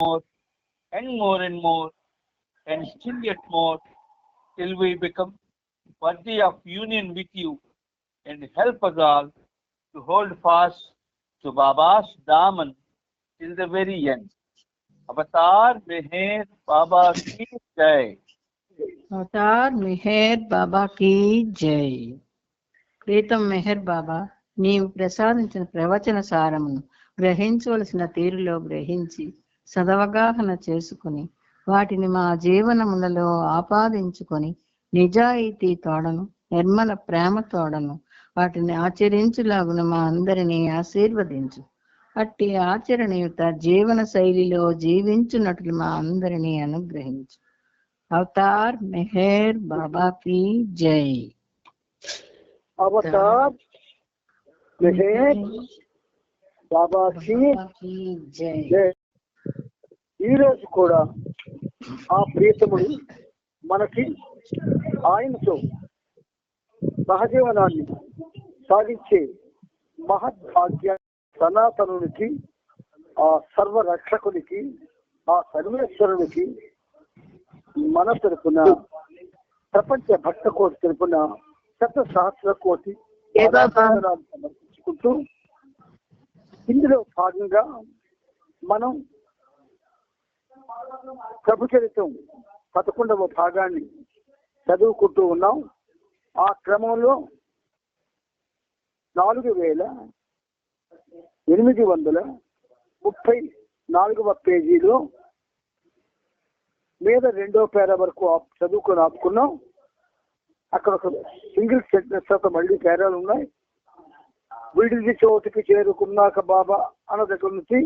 more and more and more and still yet more till we become worthy of union with you and help us all to hold fast to Baba's Daman till the very end. Avatar Meher Baba Ki Jai. Avatar Meher బాబాకి జై. ప్రీతం మెహర్ బాబా, నీవు ప్రసాదించిన ప్రవచన సారమును గ్రహించవలసిన తీరులో గ్రహించి సదవగాహన చేసుకుని వాటిని మా జీవనములలో ఆపాదించుకొని నిజాయితీ తోడను నిర్మల ప్రేమ తోడను వాటిని ఆచరించులాగున మా అందరినీ ఆశీర్వదించు. అట్టి ఆచరణయుత జీవన శైలిలో జీవించున్నట్లు మా అందరినీ అనుగ్రహించు. అవతార్ మెహర్ బాబాకి జై. అవతార్ మెహర్ బాబాకి జై. ఈ రోజు కూడా ఆ ప్రియతముడు మనకి ఆయనతో సహజీవనాన్ని సాగించే మహద్భాగ్య సనాతనునికి, ఆ సర్వరక్షకునికి, ఆ సర్వేశ్వరునికి మన తరపున, ప్రపంచ భక్త కోటి తరపున 1,000,000 కోటి సమర్పించుకుంటూ, ఇందులో భాగంగా మనం ప్రభు చరిత్రం 11వ భాగాన్ని చదువుకుంటూ ఉన్నాం. ఆ క్రమంలో 4,834వ పేజీలో మీద 2వ పేర వరకు చదువుకొని ఆపుకున్నాం. అక్కడ ఒక సింగిల్ సెంటెన్స్ తర్వాత మళ్ళీ పేరాలు ఉన్నాయి. విడిది చోటుకి చేరుకున్నాక బాబా అన్న దగ్గర నుంచి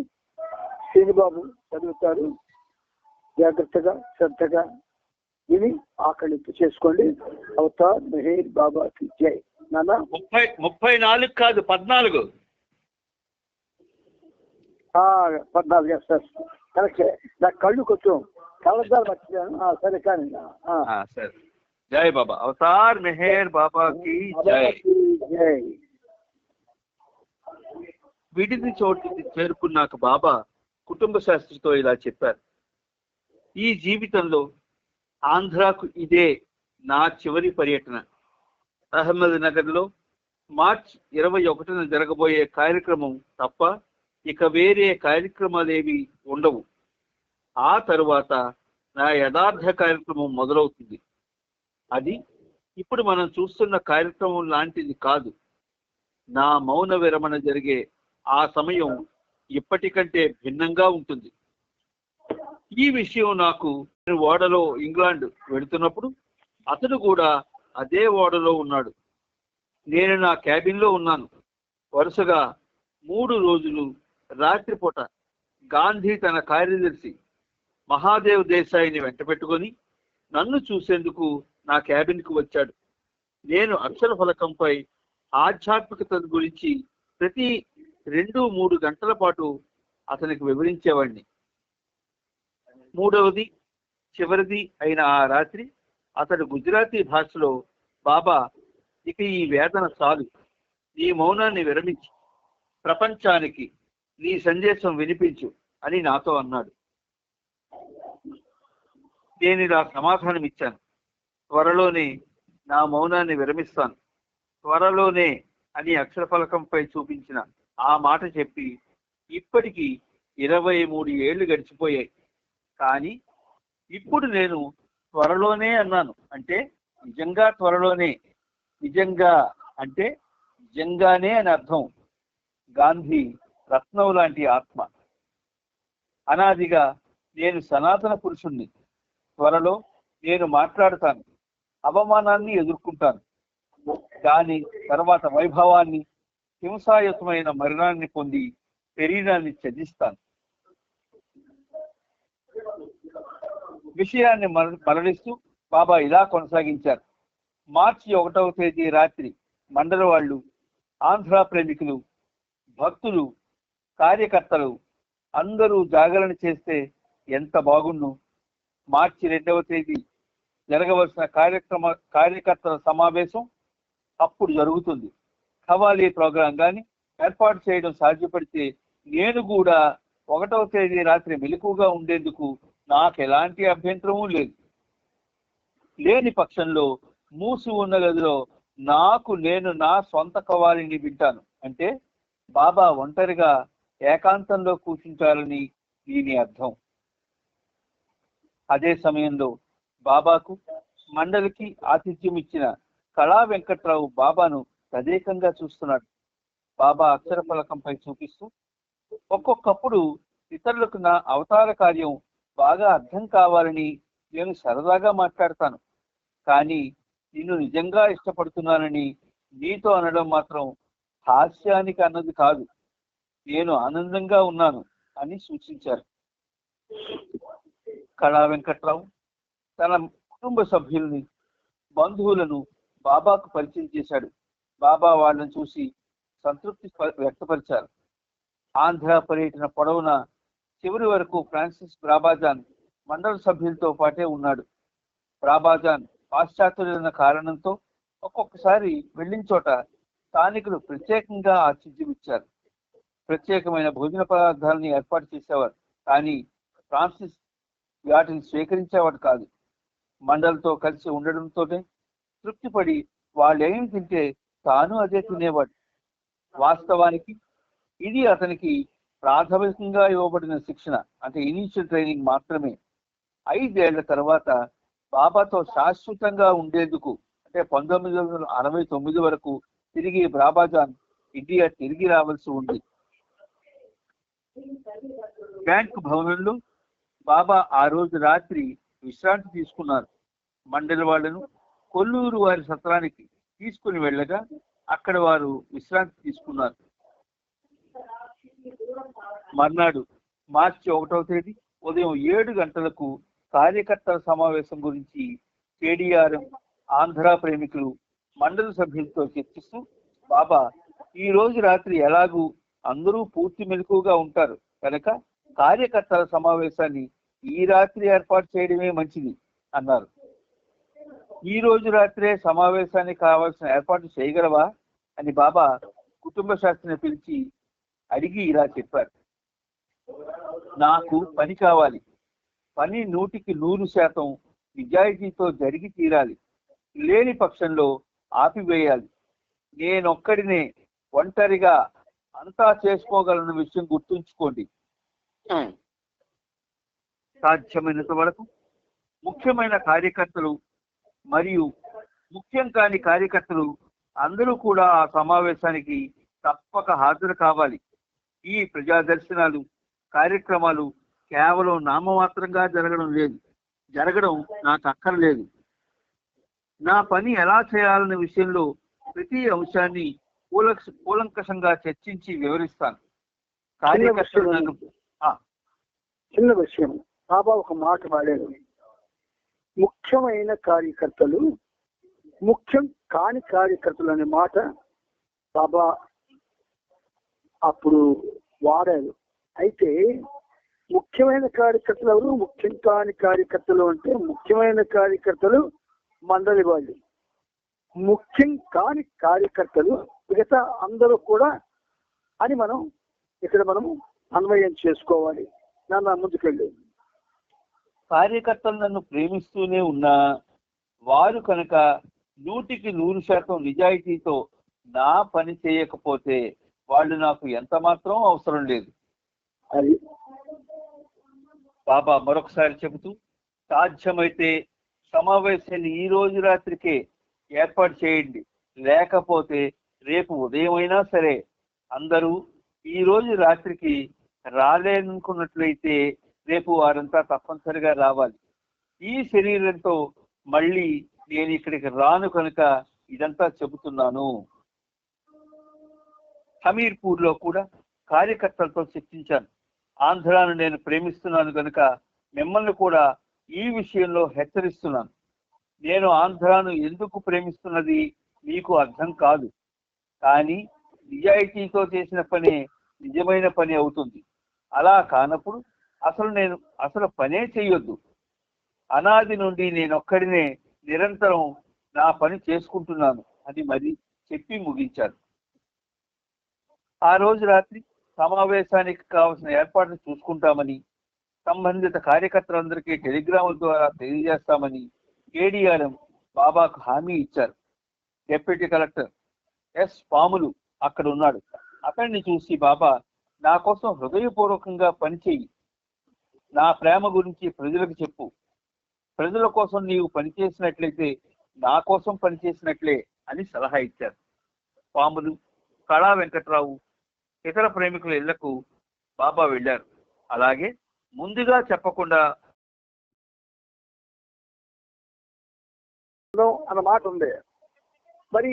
శ్రీనిబాబు చదువుతారు. జాగ్రత్తగా శ్రద్ధగా విని ఆకలింపు చేసుకోండి. అవతార్ మెహర్ బాబాకి జై. నాన్న 34 కాదు 14. 14 సార్, కరెక్ట్. నా కళ్ళు కొంచెం కలద్దాలు మర్చిపోయాను. సరే కానీ సరే. జై బాబా. అవతార్ మెహర్ బాబాకి జై. జై. విడిది చోటికి చేరుకున్నాక బాబా కుటుంబ శాస్త్రితో ఇలా చెప్పారు. ఈ జీవితంలో ఆంధ్రాకు ఇదే నా చివరి పర్యటన. అహ్మద్ నగర్లో మార్చి 21న జరగబోయే కార్యక్రమం తప్ప ఇక వేరే కార్యక్రమాలేవి ఉండవు. ఆ తరువాత నా యథార్థ కార్యక్రమం మొదలవుతుంది. అది ఇప్పుడు మనం చూస్తున్న కార్యక్రమం లాంటిది కాదు. నా మౌన విరమణ జరిగే ఆ సమయం ఇప్పటికంటే భిన్నంగా ఉంటుంది. ఈ విషయం నాకు ఓడలో ఇంగ్లాండ్ వెళుతున్నప్పుడు అతడు కూడా అదే ఓడలో ఉన్నాడు. నేను నా క్యాబిన్లో ఉన్నాను. వరుసగా 3 రోజులు రాత్రిపూట గాంధీ తన కార్యదర్శి మహాదేవ్ దేశాయిని వెంట పెట్టుకొని నన్ను చూసేందుకు నా క్యాబిన్కు వచ్చాడు. నేను అక్షర ఫలకంపై ఆధ్యాత్మికత గురించి ప్రతి 2-3 గంటల పాటు అతనికి వివరించేవాడిని. 3వది చివరిది అయిన ఆ రాత్రి అతడు గుజరాతీ భాషలో, బాబా ఇక ఈ వేదన చాలు, నీ మౌనాన్ని విరమించి ప్రపంచానికి నీ సందేశం వినిపించు అని నాతో అన్నాడు. నేను ఇలా సమాధానం ఇచ్చాను. త్వరలోనే నా మౌనాన్ని విరమిస్తాను. త్వరలోనే అని అక్షర ఫలకంపై చూపించిన ఆ మాట చెప్పి ఇప్పటికీ 23 ఏళ్లు గడిచిపోయాయి. కానీ ఇప్పుడు నేను త్వరలోనే అన్నాను అంటే నిజంగా త్వరలోనే, నిజంగా అంటే నిజంగానే అని అర్థం. గాంధీ రత్నం లాంటి ఆత్మ. అనాదిగా నేను సనాతన పురుషుణ్ణి. త్వరలో నేను మాట్లాడతాను, అవమానాన్ని ఎదుర్కొంటాను. దాని తర్వాత వైభవాన్ని, హింసాయుతమైన మరణాన్ని పొంది శరీరాన్ని త్యజిస్తాను. విషయాన్ని మరలిస్తూ బాబా ఇలా కొనసాగించారు. మార్చి 1వ తేదీ రాత్రి మండల వాళ్ళు, ఆంధ్ర ప్రేమికులు, భక్తులు, కార్యకర్తలు అందరూ జాగరణ చేస్తే ఎంత బాగుండు. మార్చి 2వ తేదీ జరగవలసిన కార్యకర్తల సమావేశం అప్పుడు జరుగుతుంది. ఖవాలీ ప్రోగ్రాం కానీ ఏర్పాటు చేయడం సాధ్యపడితే నేను కూడా 1వ తేదీ రాత్రి మెలకుగా ఉండేందుకు నాకు ఎలాంటి అభ్యంతరమూ లేదు. లేని పక్షంలో మూసి ఉన్న గదిలో నేను నా సొంత కవాలిని వింటాను అంటే బాబా ఒంటరిగా ఏకాంతంలో కూర్చుంటారని దీని అర్థం. అదే సమయంలో బాబాకు మండలికి ఆతిథ్యం ఇచ్చిన కళా వెంకట్రావు బాబాను తదేకంగా చూస్తున్నాడు. బాబా అక్షర ఫలకంపై చూపిస్తూ, ఒక్కొక్కప్పుడు ఇతరులకు నా అవతార కార్యం బాగా అర్థం కావాలని నేను సరదాగా మాట్లాడతాను, కానీ నిన్ను నిజంగా ఇష్టపడుతున్నానని నీతో అనడం మాత్రం హాస్యానికి అన్నది కాదు, నేను ఆనందంగా ఉన్నాను అని సూచించారు. కళా వెంకట్రావు తన కుటుంబ సభ్యుల్ని, బంధువులను బాబాకు పరిచయం చేశాడు. బాబా వాళ్ళని చూసి సంతృప్తి వ్యక్తపరిచారు. ఆంధ్ర పర్యటన పొడవున చివరి వరకు ఫ్రాన్సిస్ బ్రాబాజాన్ మండల సభ్యులతో పాటే ఉన్నాడు. బ్రాబాజాన్ పాశ్చాత్యులైన కారణంతో ఒక్కొక్కసారి వెళ్ళిన చోట స్థానికులు ప్రత్యేకంగా ఆతిథ్యం ఇచ్చారు. ప్రత్యేకమైన భోజన పదార్థాలని ఏర్పాటు చేసేవారు, కానీ ఫ్రాన్సిస్ వాటిని స్వీకరించేవాడు కాదు. మండలతో కలిసి ఉండడంతోనే తృప్తిపడి వాళ్ళేం తింటే తాను అదే తినేవాడు. వాస్తవానికి ఇది అతనికి ప్రాథమికంగా ఇవ్వబడిన శిక్షణ, అంటే ఇనీషియల్ ట్రైనింగ్ మాత్రమే. 5 ఏళ్ల తర్వాత బాబాతో శాశ్వతంగా ఉండేందుకు, అంటే 1969 వరకు తిరిగి బ్రాబాజాన్ ఇండియా తిరిగి రావాల్సి ఉంది. బ్యాంకు భవనంలో బాబా ఆ రోజు రాత్రి విశ్రాంతి తీసుకున్నారు. మండలి వాళ్లను కొల్లూరు వారి సత్రానికి తీసుకుని వెళ్ళగా అక్కడ వారు విశ్రాంతి తీసుకున్నారు. మర్నాడు మార్చి 1వ తేదీ ఉదయం 7 గంటలకు కార్యకర్తల సమావేశం గురించి కేడీఆర్ఎం ఆంధ్ర ప్రేమికులు మండలి సభ్యులతో చర్చిస్తూ, బాబా ఈ రోజు రాత్రి ఎలాగూ అందరూ పూర్తి మెలకుగా ఉంటారు కనుక కార్యకర్తల సమావేశాన్ని ఈ రాత్రి ఏర్పాటు చేయడమే మంచిది అన్నారు. ఈ రోజు రాత్రే సమావేశానికి కావాల్సిన ఏర్పాటు చేయగలవా అని బాబా కుటుంబ శాస్త్రిని పిలిచి అడిగి ఇలా చెప్పారు. నాకు పని కావాలి, పని 100% నిజాయితీతో జరిగి తీరాలి, లేని పక్షంలో ఆపివేయాలి. నేనొక్కడినే ఒంటరిగా అంతా చేసుకోగలన్న విషయం గుర్తుంచుకోండి. సాధ్యమైనంత వరకు ముఖ్యమైన కార్యకర్తలు మరియు ముఖ్యం కాని కార్యకర్తలు అందరూ కూడా ఆ సమావేశానికి తప్పక హాజరు కావాలి. ఈ ప్రజా దర్శనాలు కార్యక్రమాలు కేవలం నామమాత్రంగా జరగడం నాకు అక్కర్లేదు. నా పని ఎలా చేయాలనే విషయంలో ప్రతి అంశాన్ని కూలంకషంగా చర్చించి వివరిస్తాను. కార్యకర్తలు చిన్న విషయం, బాబా ఒక మాట వాడారు, ముఖ్యమైన కార్యకర్తలు, ముఖ్యం కాని కార్యకర్తలు అనే మాట బాబా అప్పుడు వాడారు. అయితే ముఖ్యమైన కార్యకర్తలు ఎవరు, ముఖ్యం కాని కార్యకర్తలు అంటే ముఖ్యమైన కార్యకర్తలు మండలి వాళ్ళు, ముఖ్యం కాని కార్యకర్తలు మిగతా అందరూ కూడా అని మనం ఇక్కడ అన్వయం చేసుకోవాలి. నాన్న ముందుకెళ్ళి, కార్యకర్తలు నన్ను ప్రేమిస్తూనే ఉన్నా వారు కనుక 100% నిజాయితీతో నా పని చేయకపోతే వాళ్ళు నాకు ఎంత మాత్రం అవసరం లేదు. అది బాబా మరొకసారి చెబుతూ, సాధ్యమైతే సమావేశాన్ని ఈ రోజు రాత్రికే ఏర్పాటు చేయండి, లేకపోతే రేపు ఉదయమైనా సరే. అందరూ ఈ రోజు రాత్రికి రాలేనుకున్నట్లయితే రేపు వారంతా తప్పనిసరిగా రావాలి. ఈ శరీరంతో మళ్ళీ నేను ఇక్కడికి రాను కనుక ఇదంతా చెబుతున్నాను. హమీర్పూర్ లో కూడా కార్యకర్తలతో చర్చించాను. ఆంధ్రాను నేను ప్రేమిస్తున్నాను కనుక మిమ్మల్ని కూడా ఈ విషయంలో హెచ్చరిస్తున్నాను. నేను ఆంధ్రాను ఎందుకు ప్రేమిస్తున్నది మీకు అర్థం కాదు, కానీ నిజాయితీతో చేసిన పనే నిజమైన పని అవుతుంది. అలా కానప్పుడు అసలు పనే చెయ్యొద్దు. అనాది నుండి నేనొక్కడినే నిరంతరం నా పని చేసుకుంటున్నాను అని మరి చెప్పి ముగించారు. ఆ రోజు రాత్రి సమావేశానికి కావాల్సిన ఏర్పాట్లు చూసుకుంటామని, సంబంధిత కార్యకర్తలందరికీ టెలిగ్రాముల ద్వారా తెలియజేస్తామని కేడీఆర్ఎం బాబాకు హామీ ఇచ్చారు. డిప్యూటీ కలెక్టర్ ఎస్ పాములు అక్కడ ఉన్నాడు. అతన్ని చూసి బాబా, నా కోసం హృదయపూర్వకంగా పనిచేయి, నా ప్రేమ గురించి ప్రజలకు చెప్పు, ప్రజల కోసం నీవు పనిచేసినట్లయితే నా కోసం పనిచేసినట్లే అని సలహా ఇచ్చారు. పాములు, కళా వెంకట్రావు, ఇతర ప్రేమికుల ఇళ్లకు బాబా వెళ్ళారు. అలాగే ముందుగా చెప్పకుండా అన్న మాట ఉంది. మరి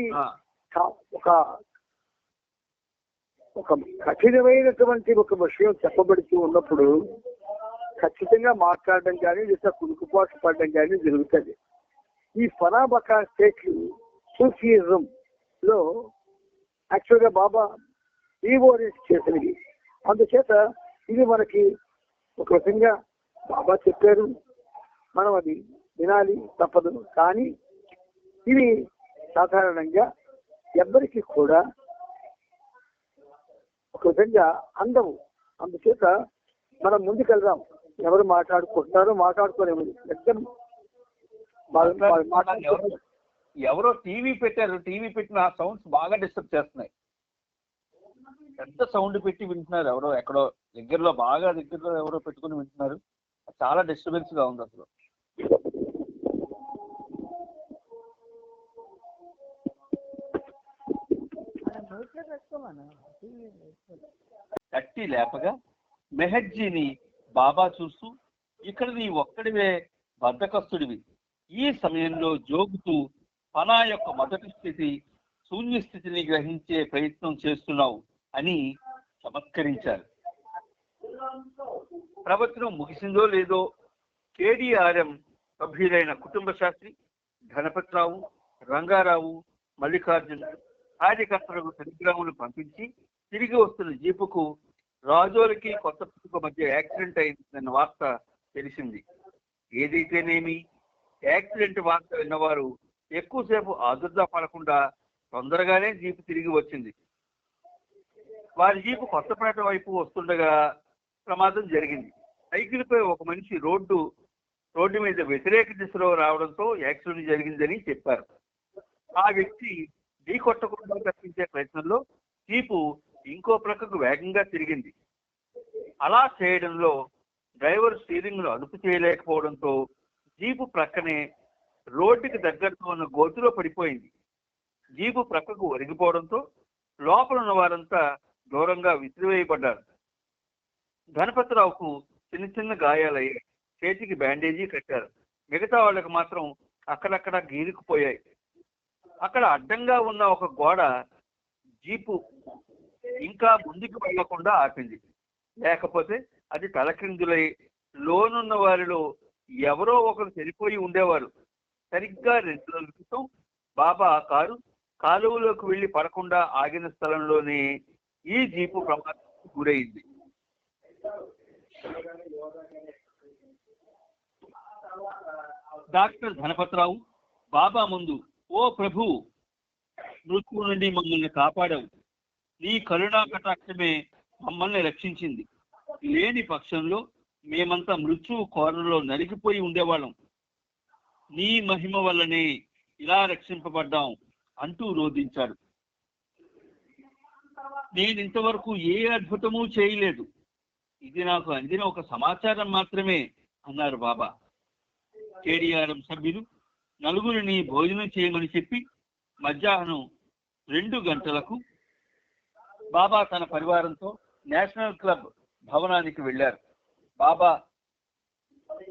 ఒక ఒక కఠినమైనటువంటి ఒక విషయం చెప్పబడుతూ ఉన్నప్పుడు ఖచ్చితంగా మాట్లాడడం కానీ లేదా కునుకుపాటు పడడం కానీ జరుగుతుంది. ఈ ఫనాబకా స్టేట్లు సూఫియిజం లో యాక్చువల్గా బాబా ఈవోరెంట్ చేసినవి. అందుచేత ఇది మనకి ఒక విధంగా బాబా చెప్పారు, మనం అది వినాలి, తప్పదు. కానీ ఇవి సాధారణంగా ఎవ్వరికి కూడా ఒక విధంగా అందవు. అందుచేత మనం ముందుకెళ్దాం. ఎవరు మాట్లాడుకుంటున్నారో మాట్లాడుకోలేము. ఎవరో టీవీ పెట్టారు, టీవీ పెట్టిన ఆ సౌండ్స్ బాగా డిస్టర్బ్ చేస్తున్నాయి. పెద్ద సౌండ్ పెట్టి వింటున్నారు, ఎవరో ఎక్కడో దగ్గరలో ఎవరో పెట్టుకుని వింటున్నారు. చాలా డిస్టర్బెన్స్ గా ఉంది అసలు. తట్టి లేపగా మెహర్జీని బాబా చూస్తూ, ఇక్కడ నీ ఒక్కడివే బద్ధకస్తుడివి, ఈ సమయంలో జోగుతూ ఫనా యొక్క మొదటి స్థితి శూన్య స్థితిని గ్రహించే ప్రయత్నం చేస్తున్నావు అని చమత్కరించారు. ప్రవచనం ముగిసిందో లేదో కేడీఆర్ఎం సభ్యులైన కుటుంబ శాస్త్రి, గణపతిరావు, రంగారావు, మల్లికార్జున్ కార్యకర్తలకు టెలిగ్రాములు పంపించి తిరిగి వస్తున్న జీపుకు రాజోలకి కొత్తపేటకు మధ్య యాక్సిడెంట్ అయిందన్న వార్త తెలిసింది. ఏదైతేనేమి యాక్సిడెంట్ వార్త విన్నవారు ఎక్కువసేపు ఆదుర్దా పడకుండా తొందరగానే జీపు తిరిగి వచ్చింది. వారి జీపు కొత్తపేట వైపు వస్తుండగా ప్రమాదం జరిగింది. సైకిల్పై ఒక మనిషి రోడ్డు మీద వ్యతిరేక దిశలో రావడంతో యాక్సిడెంట్ జరిగిందని చెప్పారు. ఆ వ్యక్తి ఢీ కొట్టకుండా తప్పించే ప్రయత్నంలో జీపు ఇంకో ప్రక్కకు వేగంగా తిరిగింది. అలా చేయడంలో డ్రైవర్ స్టీరింగ్ ను అదుపు చేయలేకపోవడంతో జీపు ప్రక్కనే రోడ్డుకి దగ్గరలో ఉన్న గోతులో పడిపోయింది. జీపు ప్రక్కకు ఒరిగిపోవడంతో లోపల ఉన్న వారంతా దూరంగా విసిరివేయబడ్డారు. గణపతిరావుకు చిన్న గాయాలయ్యాయి. చేతికి బ్యాండేజీ కట్టారు. మిగతా వాళ్ళకి మాత్రం అక్కడక్కడ గీరుకుపోయాయి. అక్కడ అడ్డంగా ఉన్న ఒక గోడ జీపు ఇంకా ముందుకు వెళ్లకుండా ఆపింది. లేకపోతే అది తలక్రిందులై లోనున్న వారిలో ఎవరో ఒకరు చనిపోయి ఉండేవారు. సరిగ్గా 2 రోజుల క్రితం బాబా కారు కాలువలోకి వెళ్లి పడకుండా ఆగిన స్థలంలోనే ఈ జీపు ప్రమాదానికి గురైంది. డాక్టర్ గణపతిరావు బాబా ముందు, ఓ ప్రభు, మృత్యువు నుండి మమ్మల్ని కాపాడావు, నీ కరుణా కటాక్షమే మమ్మల్ని రక్షించింది, లేని పక్షంలో మేమంతా మృత్యువు కోరలో నలిగిపోయి ఉండేవాళ్ళం, నీ మహిమ వల్లనే ఇలా రక్షింపబడ్డాం అంటూ రోధించాడు. నేను ఇంతవరకు ఏ అద్భుతమూ చేయలేదు, ఇది నాకు అందిన ఒక సమాచారం మాత్రమే అన్నారు బాబా. కేడీఆర్ఎం సభ్యులు నలుగురిని భోజనం చేయమని చెప్పి మధ్యాహ్నం 2 గంటలకు బాబా తన పరివారంతో నేషనల్ క్లబ్ భవనానికి వెళ్ళారు. బాబా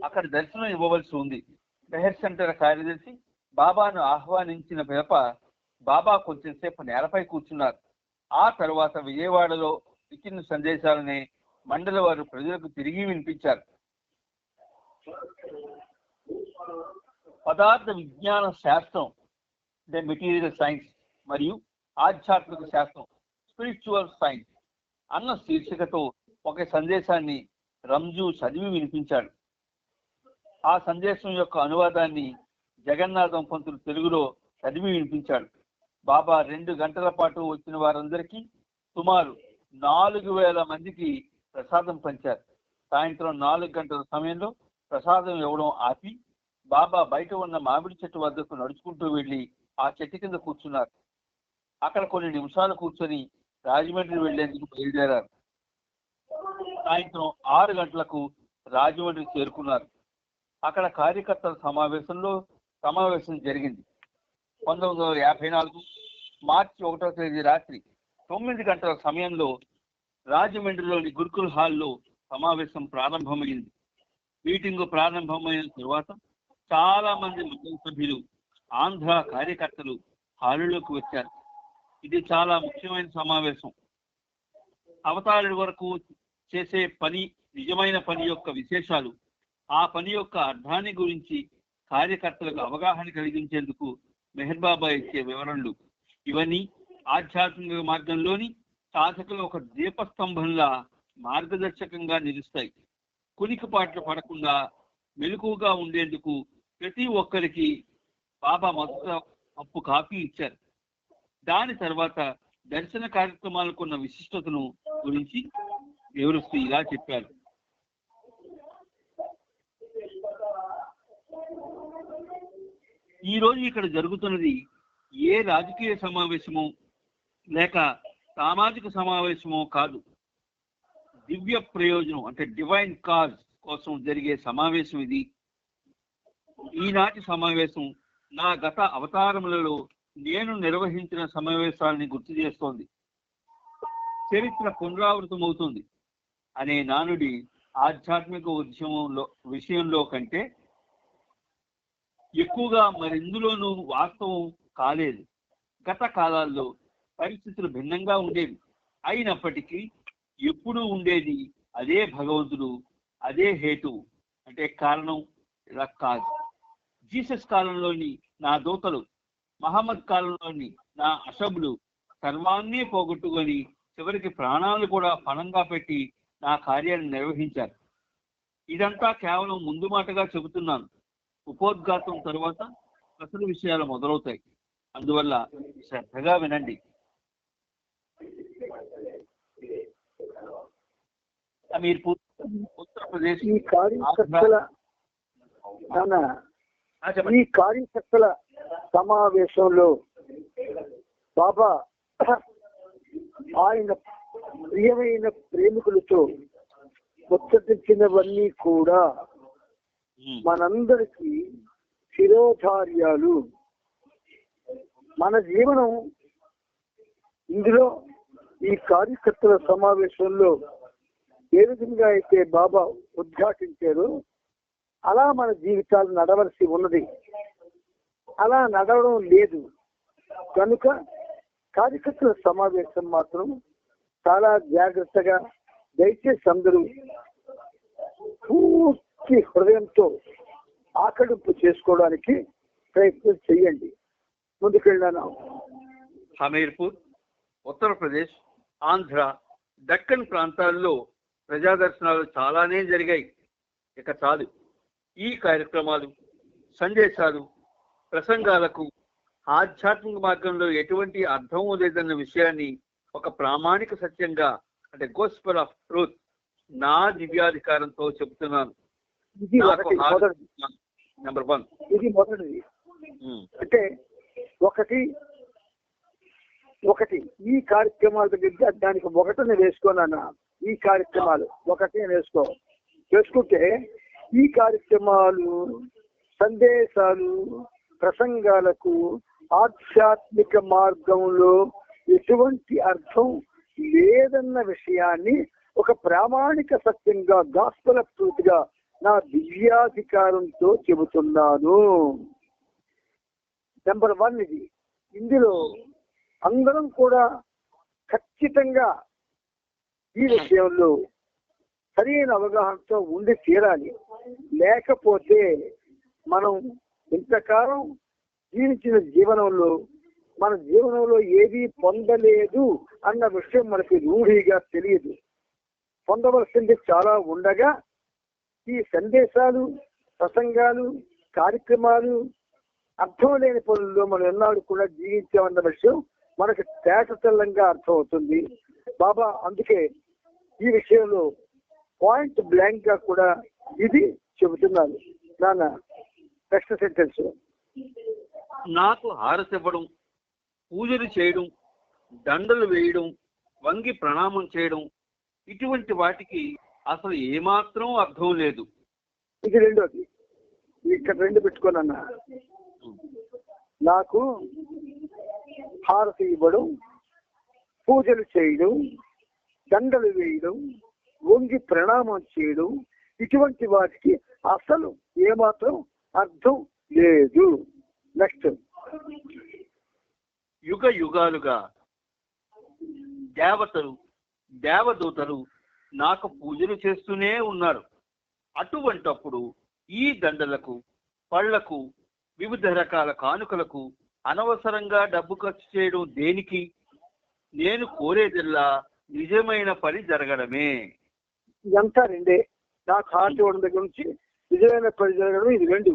అక్కడ దర్శనం ఇవ్వవలసి ఉంది. మెహర్ సెంటర్ కార్యదర్శి బాబాను ఆహ్వానించిన పిదప బాబా కొంచెం సేపు నేలపై కూర్చున్నారు. ఆ తర్వాత విజయవాడలో ఇచ్చిన సందేశాలని మండలి వారు ప్రజలకు తిరిగి వినిపించారు. పదార్థ విజ్ఞాన శాస్త్రం, ద మెటీరియల్ సైన్స్, మరియు ఆధ్యాత్మిక శాస్త్రం, స్పిరిచువల్ సైన్స్ అన్న శీర్షికతో ఒక సందేశాన్ని రంజు చదివి వినిపించాడు. ఆ సందేశం యొక్క అనువాదాన్ని జగన్నాథం పంతులు తెలుగులో చదివి వినిపించాడు. బాబా 2 గంటల పాటు వచ్చిన వారందరికీ సుమారు 4,000 మందికి ప్రసాదం పంచారు. సాయంత్రం 4 గంటల సమయంలో ప్రసాదం ఇవ్వడం ఆపి బాబా బయట ఉన్న మామిడి చెట్టు వద్దకు నడుచుకుంటూ వెళ్లి ఆ చెట్టు కింద కూర్చున్నారు. అక్కడ కొన్ని నిమిషాలు కూర్చొని రాజమండ్రి వెళ్లేందుకు బయలుదేరారు. సాయంత్రం 6 గంటలకు రాజమండ్రి చేరుకున్నారు. అక్కడ కార్యకర్తల సమావేశం జరిగింది. 1954 మార్చి 1వ తేదీ రాత్రి 9 గంటల సమయంలో రాజమండ్రిలోని గురుకుల్ హాల్లో సమావేశం ప్రారంభమైంది. మీటింగు ప్రారంభమైన తరువాత చాలా మంది మండలి సభ్యులు, ఆంధ్ర కార్యకర్తలు హాలులోకి వచ్చారు. ఇది చాలా ముఖ్యమైన సమావేశం. అవతారుడి వరకు చేసే పని, నిజమైన పని యొక్క విశేషాలు, ఆ పని యొక్క అర్థాన్ని గురించి కార్యకర్తలకు అవగాహన కలిగించేందుకు మెహర్ బాబా ఇచ్చే వివరణలు, ఇవన్నీ ఆధ్యాత్మిక మార్గంలోని సాధకులు ఒక దీపస్తంభంలా మార్గదర్శకంగా నిలుస్తాయి. కునికిపాట్లు పడకుండా మెలకువగా ఉండేందుకు ప్రతి ఒక్కరికి బాబా మొదట కప్పు కాఫీ ఇచ్చారు. దాని తర్వాత దర్శన కార్యక్రమాలకు ఉన్న విశిష్టతను గురించి వివరిస్తూ ఇలా చెప్పారు. ఈ రోజు ఇక్కడ జరుగుతున్నది ఏ రాజకీయ సమావేశమో లేక సామాజిక సమావేశమో కాదు. దివ్య ప్రయోజనం అంటే డివైన్ కాజ్ కోసం జరిగే సమావేశం ఇది. ఈనాటి సమావేశం నా గత అవతారములలో నేను నిర్వహించిన సమావేశాలని గుర్తు చేస్తోంది. చరిత్ర పునరావృతమవుతుంది అనే నానుడి ఆధ్యాత్మిక విషయంలో కంటే ఎక్కువగా మరెందులోనూ వాస్తవం కాలేదు. గత కాలాల్లో పరిస్థితులు భిన్నంగా ఉండేవి. అయినప్పటికీ ఎప్పుడూ ఉండేది అదే భగవంతుడు, అదే హేతువు అంటే కారణం, ఇలా కాదు. జీసస్ కాలంలోని నా దూతలు, మహమ్మద్ కాలంలోని నా అసబులు సర్వాన్ని పోగొట్టుకొని చివరికి ప్రాణాలు కూడా పణంగా పెట్టి నా కార్యాన్ని నిర్వహించారు. ఇదంతా కేవలం ముందు మాటగా చెబుతున్నాను. ఉపోద్ఘాతం తరువాత అసలు విషయాలు మొదలవుతాయి. అందువల్ల శ్రద్ధగా వినండి. అమీర్పూర్, ఉత్తరప్రదేశ్. ఈ కార్యకర్తల సమావేశంలో బాబా ఆయన ప్రియమైన ప్రేమికులతో ముచ్చటించినవన్నీ కూడా మనందరికీ శిరోధార్యాలు. మన జీవనం ఇందులో ఈ కార్యకర్తల సమావేశంలో ఏ విధంగా అయితే బాబా ఉద్ఘాటించారో అలా మన జీవితాలు నడవలసి ఉన్నది. అలా నడవడం లేదు కనుక కార్యకర్తల సమావేశం మాత్రం చాలా జాగ్రత్తగా దయచేసి అందరూ పూర్తి హృదయంతో ఆకలింపు చేసుకోవడానికి ప్రయత్నం చేయండి. ముందుకెళ్ళాను. హమీర్పూర్, ఉత్తరప్రదేశ్, ఆంధ్ర, దక్కన్ ప్రాంతాల్లో ప్రజాదర్శనాలు చాలానే జరిగాయి. ఇక చాలు. ఈ కార్యక్రమాలు, సందేశాలు, ప్రసంగాలకు ఆధ్యాత్మిక మార్గంలో ఎటువంటి అర్థం లేదన్న విషయాన్ని ఒక ప్రామాణిక సత్యంగా అంటే గోస్పెల్ ఆఫ్ ట్రూత్ నా దివ్యాధికారంతో చెబుతున్నాను. నెంబర్ 1 ఇది మొదటిది. అంటే ఒకటి ఈ కార్యక్రమాల దగ్గర దానికి ఒకటిని వేసుకోనన్నా, ఈ కార్యక్రమాలు ఒకటి వేసుకుంటే ఈ కార్యక్రమాలు, సందేశాలు, ప్రసంగాలకు ఆధ్యాత్మిక మార్గంలో ఎటువంటి అర్థం లేదన్న విషయాన్ని ఒక ప్రామాణిక సత్యంగా గాస్పెల్ ఆఫ్ ట్రూత్ గా నా దివ్యాధికారంతో చెబుతున్నాను. నెంబర్ 1 ఇది. ఇందులో అందరం కూడా ఖచ్చితంగా ఈ విషయంలో సరైన అవగాహనతో ఉండి తీరాలి. లేకపోతే మనం ఇంతకాలం జీవించిన మన జీవనంలో ఏదీ పొందలేదు అన్న విషయం మనకి రూఢిగా తెలియదు. పొందవలసింది చాలా ఉండగా ఈ సందేశాలు, ప్రసంగాలు, కార్యక్రమాలు అర్థం లేని పనుల్లో మనం ఎన్నాడు కూడా జీవించామన్న విషయం మనకు తేటతెల్లంగా అర్థమవుతుంది. బాబా అందుకే ఈ విషయంలో పాయింట్ బ్లాంక్ గా కూడా ఇది చెబుతున్నాను. నాన్న నెక్స్ట్ సెంటెన్స్. నాకు హారతివ్వడం, పూజలు చేయడం, దండలు వేయడం, వంగి ప్రణామం చేయడం, ఇటువంటి వాటికి అసలు ఏమాత్రం అర్థం లేదు. ఇది రెండోది, ఇక్కడ రెండు పెట్టుకోనన్నా. నాకు హారతి ఇవ్వడం, పూజలు చేయడం, దండలు వేయడం, వంగి ప్రణామం చేయడం, ఇటువంటి వాటికి అసలు ఏమాత్రం అర్థం లేదు. నెక్స్ట్. యుగ యుగాలుగా దేవతలు, దేవదూతలు నాకు పూజలు చేస్తూనే ఉన్నారు. అటువంటప్పుడు ఈ దండలకు, పళ్లకు, వివిధ రకాల కానుకలకు అనవసరంగా డబ్బు ఖర్చు చేయడం దేనికి? నేను కోరేదిల్లా నిజమైన పని జరగడమే. ఇదంతా రెండే. నాకు హారతి ఇవ్వడం దగ్గర నుంచి నిజమైన పని జరగడం, ఇది రెండు.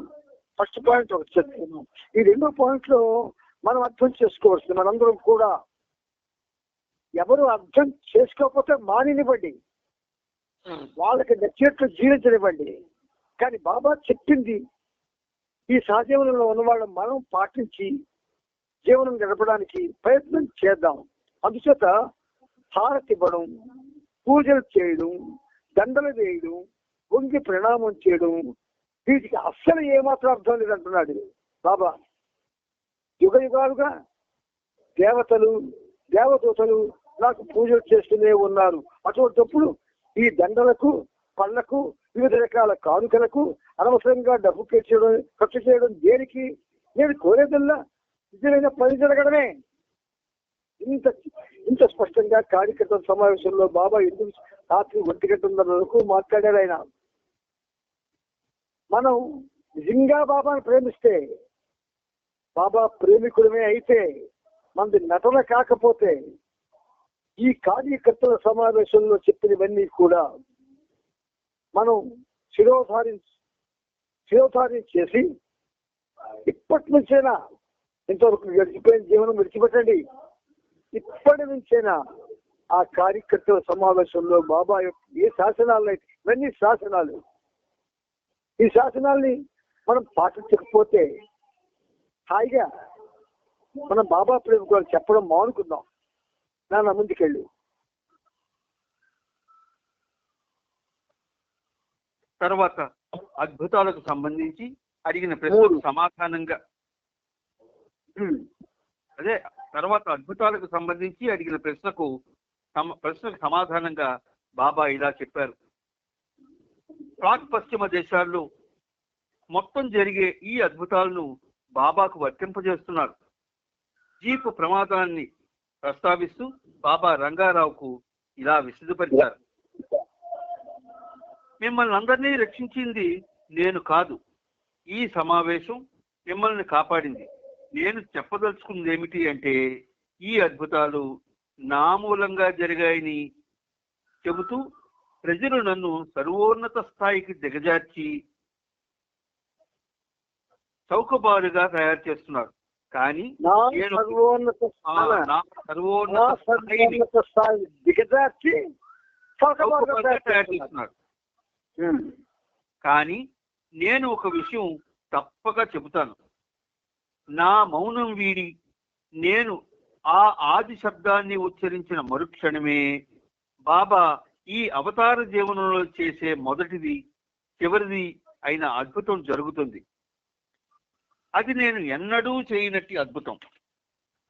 ఫస్ట్ పాయింట్ ఒకటి చెప్తున్నాం. ఈ రెండో పాయింట్ లో మనం అర్థం చేసుకోవచ్చు. మనందరం కూడా ఎవరు అర్థం చేసుకోకపోతే మానినివ్వండి, వాళ్ళకి నచ్చినట్లు జీవించనివ్వండి. కానీ బాబా చెప్పింది ఈ సహజీవనంలో ఉన్నవాళ్ళం మనం పాటించి జీవనం గడపడానికి ప్రయత్నం చేద్దాం. అందుచేత హారతి ఇవ్వడం, పూజలు చేయడం, దండలు వేయడం, వంగి ప్రణామం చేయడం, వీటికి అస్సలు ఏమాత్రం అర్థం లేదంటున్నాడు బాబా. యుగ యుగాలుగా దేవతలు, దేవదూతలు నాకు పూజలు చేస్తూనే ఉన్నారు. అటువంటిప్పుడు ఈ దండలకు, పళ్ళకు, వివిధ రకాల కానుకలకు అనవసరంగా డబ్బు ఖర్చు చేయడం దేనికి? నేను కోరేదల్లా నిజమైన పని జరగడమే. ఇంత స్పష్టంగా కార్యకర్తల సమావేశంలో బాబా ఎందుకు రాత్రి 1 గంటల వరకు మాట్లాడారు ఆయన. మనం నిజంగా బాబాను ప్రేమిస్తే, బాబా ప్రేమికులమే అయితే, మనది నటన కాకపోతే ఈ కార్యకర్తల సమావేశంలో చెప్పినవన్నీ కూడా మనం శిరోధారి చేసి ఇప్పటి నుంచైనా, ఇంతవరకు గడిచిపోయిన జీవనం విడిచిపెట్టండి, ఇప్పటి నుంచైనా ఆ కార్యకర్తల సమావేశంలో బాబా యొక్క ఏ శాసనాలు అయితే ఇవన్నీ శాసనాలు, ఈ శాసనాల్ని మనం పాటించకపోతే హాయిగా మనం బాబా ప్రేమికులు చెప్పడం మానుకుందాం. నాన్న ముందుకెళ్ళు. తర్వాత అద్భుతాలకు సంబంధించి అడిగిన ప్రశ్నకు సమాధానంగా అద్భుతాలకు సంబంధించి అడిగిన ప్రశ్నకు సమాధానంగా బాబా ఇలా చెప్పారు. ప్రాక్ పశ్చిమ దేశాల్లో మొత్తం జరిగే ఈ అద్భుతాలను బాబాకు వర్తింపజేస్తున్నారు. జీపు ప్రమాదాన్ని ప్రస్తావిస్తూ బాబా రంగారావుకు ఇలా విశదపరిచారు. మిమ్మల్ని అందరినీ రక్షించింది నేను కాదు, ఈ సమావేశం మిమ్మల్ని కాపాడింది. నేను చెప్పదలుచుకున్నది ఏమిటి అంటే, ఈ అద్భుతాలు నా మూలంగా జరిగాయని చెబుతూ ప్రజలు నన్ను సర్వోన్నత స్థాయికి దిగజార్చి చౌకబారుగా తయారు చేస్తున్నారు. కానీ కానీ నేను ఒక విషయం తప్పక చెబుతాను. నా మౌనం వీడి నేను ఆ ఆది శబ్దాన్ని ఉచ్చరించిన మరుక్షణమే బాబా ఈ అవతార జీవనంలో చేసే మొదటిది, చివరిది అయిన అద్భుతం జరుగుతుంది. అది నేను ఎన్నడూ చేయనట్టి అద్భుతం.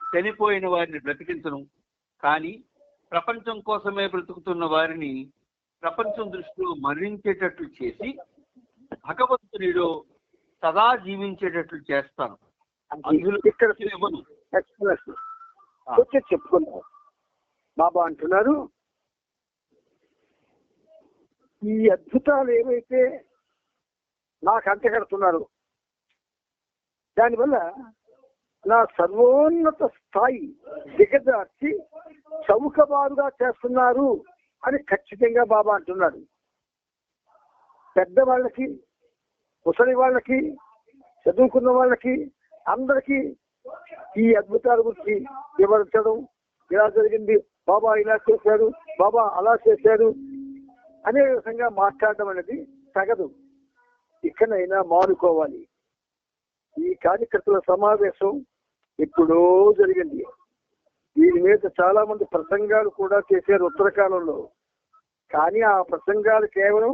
చనిపోయిన వారిని బ్రతికించను, కానీ ప్రపంచం కోసమే బ్రతుకుతున్న వారిని ప్రపంచం దృష్టిలో మరణించేటట్లు చేసి భగవంతునిలో సదా జీవించేటట్లు చేస్తాను. ఇక్కడ చెప్పుకున్నాను. బాబా అంటున్నారు, ఈ అద్భుతాలు ఏవైతే నాకు అంతగడుతున్నారు, దానివల్ల నా సర్వోన్నత స్థాయి దిగజార్చి చౌకబారుగా చేస్తున్నారు అని ఖచ్చితంగా బాబా అంటున్నాడు. పెద్దవాళ్ళకి, ముసలి వాళ్ళకి, చదువుకున్న వాళ్ళకి అందరికీ ఈ అద్భుతాల గురించి వివరించడం, ఇలా జరిగింది బాబా ఇలా చేశాడు, బాబా అలా చేశాడు అనే విధంగా మాట్లాడడం అనేది తగదు. ఇక్కడైనా మానుకోవాలి. ఈ కార్యకర్తల సమావేశం ఎప్పుడో జరిగింది. దీని మీద చాలా మంది ప్రసంగాలు కూడా చేశారు ఉత్తరకాలంలో. కానీ ఆ ప్రసంగాలు కేవలం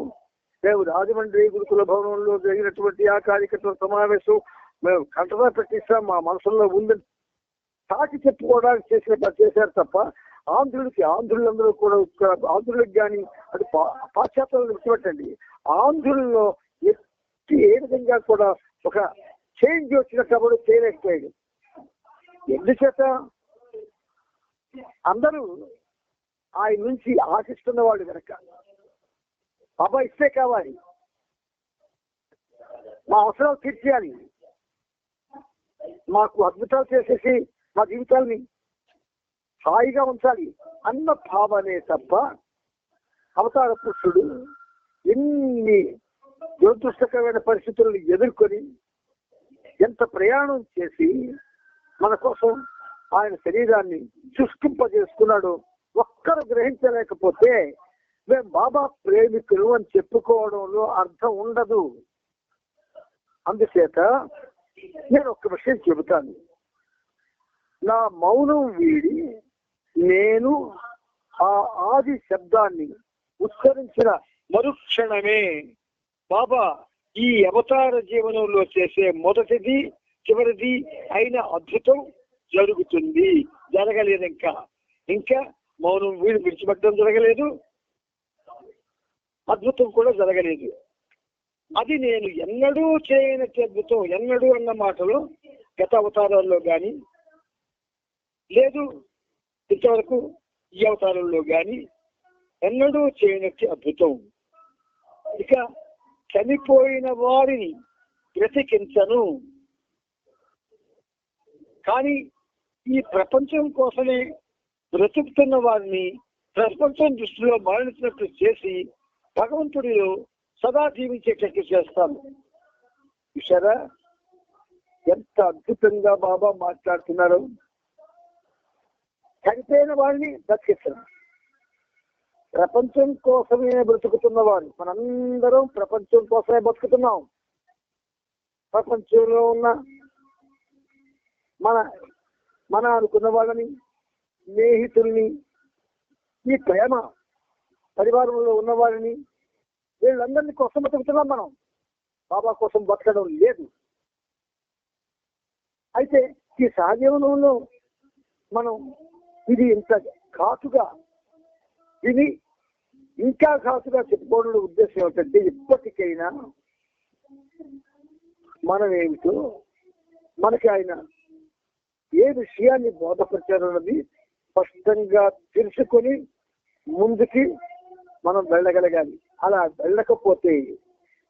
మేము రాజమండ్రి గురుకుల భవనంలో జరిగినటువంటి ఆ కార్యకర్తల సమావేశం మేము కంటదా పెట్టిస్తాం, మా మనసులో ఉందని సాటి చెప్పుకోవడానికి చేశారు తప్ప ఆంధ్రులందరూ కూడా ఆంధ్రులకు కానీ అది పాశ్చాత్యాలను విడిచిపెట్టండి, ఆంధ్రుల్లో ఏ విధంగా కూడా ఒక చేంజ్ వచ్చినట్టు ఎవరు చేయలేకపోయాడు. ఎందుచేత అందరూ ఆయన నుంచి ఆశిస్తున్న వాళ్ళు కనుక బాబా ఇస్తే కావాలి, మా అవసరాలు తీర్చేయాలి, మాకు అద్భుతాలు చేసేసి మా జీవితాల్ని హాయిగా ఉంచాలి అన్న భావనే తప్ప అవతార పురుషుడు ఎన్ని దురదృష్టకరమైన పరిస్థితులను ఎదుర్కొని ఎంత ప్రయాణం చేసి మన కోసం ఆయన శరీరాన్ని సృష్టింపజేసుకున్నాడు. ఒక్కరు గ్రహించలేకపోతే మేము బాబా ప్రేమికులు అని చెప్పుకోవడంలో అర్థం ఉండదు. అందుచేత నేను ఒక్క విషయం చెబుతాను. నా మౌనం వీడి నేను ఆ ఆది శబ్దాన్ని ఉచ్చరించిన మరుక్షణమే బాబా ఈ అవతార జీవనంలో చేసే మొదటిది చివరిది అయిన అద్భుతం జరుగుతుంది. జరగలేదు, ఇంకా మౌనం వీడు విడిచిపెట్టడం జరగలేదు, అద్భుతం కూడా జరగలేదు. అది నేను ఎన్నడూ చేయనట్టు అద్భుతం. ఎన్నడూ అన్న మాటలు గత అవతారాల్లో కానీ లేదు, ఇంతవరకు ఈ అవతారంలో కానీ ఎన్నడూ చేయనట్టు అద్భుతం. ఇక చనిపోయిన వారిని బ్రతికించను, కానీ ఈ ప్రపంచం కోసమే బ్రతుకుతున్న వారిని ప్రపంచం దృష్టిలో మరణించినట్లు చేసి భగవంతుడిలో సదా జీవించేటట్టు చేస్తాను. చూసారా ఎంత అద్భుతంగా బాబా మాట్లాడుతున్నారు. చనిపోయిన వారిని బ్రతికిస్తారు. ప్రపంచం కోసమే బ్రతుకుతున్న వారు, మనందరం ప్రపంచం కోసమే బతుకుతున్నాం. ప్రపంచంలో ఉన్న మన అనుకున్న వాళ్ళని, స్నేహితుల్ని, ఈ ప్రేమ పరివారంలో ఉన్న వారిని, వీళ్ళందరినీ కోసం బతుకుతున్నాం. మనం బాబా కోసం బతకడం లేదు. అయితే ఈ సహజీవనంలో మనం ఇది ఇంత ఘాటుగా ఇది ఇంకా ఘాటుగా చెప్పుకోవడం ఉద్దేశం ఏమిటంటే, ఇప్పటికైనా మనం ఏమిటో మనకి ఆయన ఏ విషయాన్ని బోధపరిచారన్నది స్పష్టంగా తెలుసుకొని ముందుకి మనం వెళ్ళగలగాలి. అలా వెళ్ళకపోతే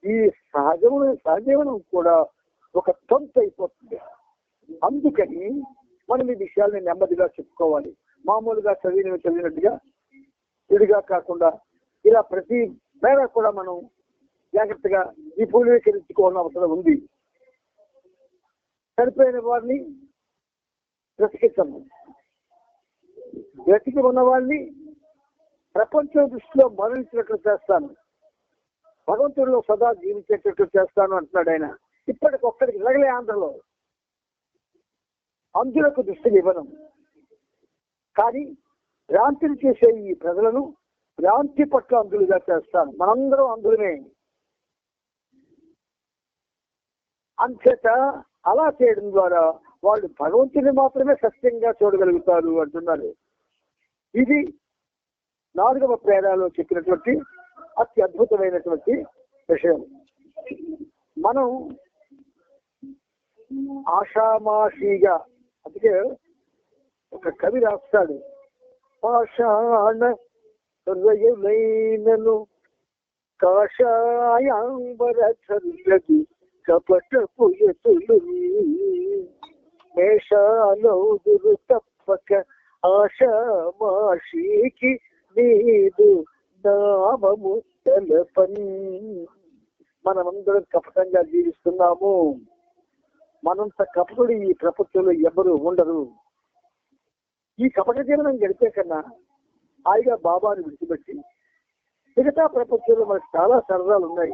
ఈ సహజీవనం కూడా ఒక తంతు అయిపోతుంది. అందుకని మనం ఈ విషయాల్ని నెమ్మదిగా చెప్పుకోవాలి. మామూలుగా చదివినట్టుగా విడిగా కాకుండా ఇలా ప్రతి మేర కూడా మనం జాగ్రత్తగా ఈ పూర్వీకరించుకోవాల్సిన అవసరం ఉంది. చనిపోయిన వారిని బ్రతికించము, బ్రతికి ఉన్న వాళ్ళని ప్రపంచం దృష్టిలో మరణించినట్లు చేస్తాను, భగవంతుడిలో సదా జీవించేటట్లు చేస్తాను అంటున్నాడు ఆయన. ఇప్పటికొక్కడికి జరగలే ఆంధ్రలో. అందులకు దృష్టిని ఇవ్వను, కానీ భ్రాంతిని చేసే ఈ ప్రజలను భ్రాంతి పట్ల అందులుగా చేస్తాను. మనందరం అందులమే. అంచేత అలా చేయడం ద్వారా వాళ్ళు భగవంతుని మాత్రమే సత్యంగా చూడగలుగుతారు అంటున్నారు. ఇది 4వ ప్రేరణలో చెప్పినటువంటి అతి అద్భుతమైనటువంటి విషయం. మనం ఆషామాషిగా, అందుకే ఒక కవి రాస్తాడు, పాషాణ హృదయులైనను కాషాయాంబరచర్యది కపటపు ఎతులు మేషాలౌదురు తప్పక ఆషామాషికి నీదు నామము తెలపన్. మనమందరం కపటంగా జీవిస్తున్నాము. మనంత కపటుడు ఈ ప్రపంచంలో ఎవరు ఉండరు. ఈ కపట జీవనం గడిపే కన్నా హాయిగా బాబాని విడిచిపెట్టి మిగతా ప్రపంచంలో మనకు చాలా సరదాలు ఉన్నాయి,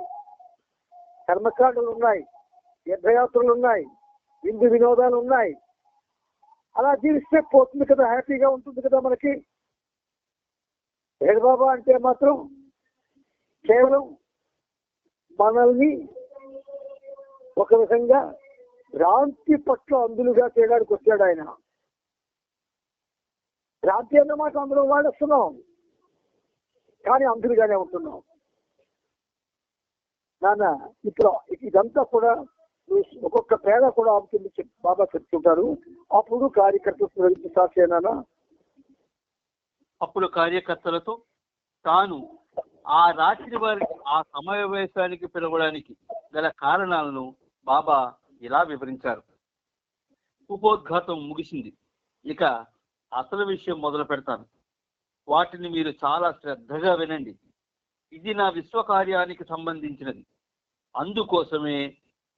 కర్మకాండలు ఉన్నాయి, తీర్థయాత్రలు ఉన్నాయి, విందు వినోదాలు ఉన్నాయి. అలా జీవిస్తే పోతుంది కదా, హ్యాపీగా ఉంటుంది కదా మనకి. హేడ్ బాబా అంటే మాత్రం కేవలం మనల్ని ఒక విధంగా భ్రాంతి పట్ల అందులుగా చేయడానికి వచ్చాడు ఆయన. భ్రాంతి అన్న మాట అందులో వాడేస్తున్నాం, కానీ అందులుగానే ఉంటున్నాం. నాన్న ఇప్పుడు ఇదంతా కూడా ఒక్కొక్క పేద కూడా అవుతుంది బాబా చెప్తుంటారు. అప్పుడు కార్యకర్తలు సాక్షేనా, అప్పుడు కార్యకర్తలతో తాను ఆ రాత్రి వారి ఆ సమావేశానికి పిలవడానికి గల కారణాలను బాబా ఇలా వివరించారు. ఉపోద్ఘాతం ముగిసింది, ఇక అసలు విషయం మొదలు పెడతాను. వాటిని మీరు చాలా శ్రద్ధగా వినండి. ఇది నా విశ్వకార్యానికి సంబంధించినది, అందుకోసమే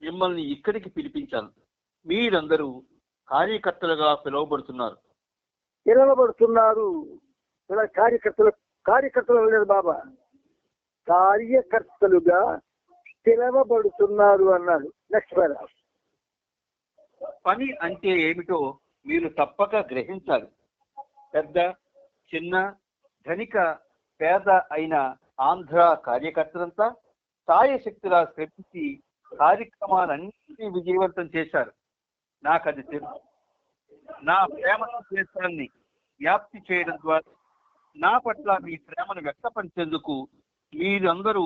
మిమ్మల్ని ఇక్కడికి పిలిపించాను. మీరందరూ కార్యకర్తలుగా పిలువబడుతున్నారు. ఇలా కార్యకర్తలు లేదు బాబా, కార్యకర్తలుగా పిలవబడుతున్నారు అన్నాడు. Next paragraph. పని అంటే ఏమిటో మీరు తప్పక గ్రహించాలి. పెద్ద, చిన్న, ధనిక, పేద అయిన ఆంధ్ర కార్యకర్తలంతా సాయశక్తిలా శ్రమించి కార్యక్రమాలన్నింటినీ విజయవంతం చేశారు. నాకు అది తెలుసు. నా ప్రేమ సందేశాన్ని వ్యాప్తి చేయడం ద్వారా నా పట్ల మీ ప్రేమను వ్యక్తపరిచేందుకు మీరందరూ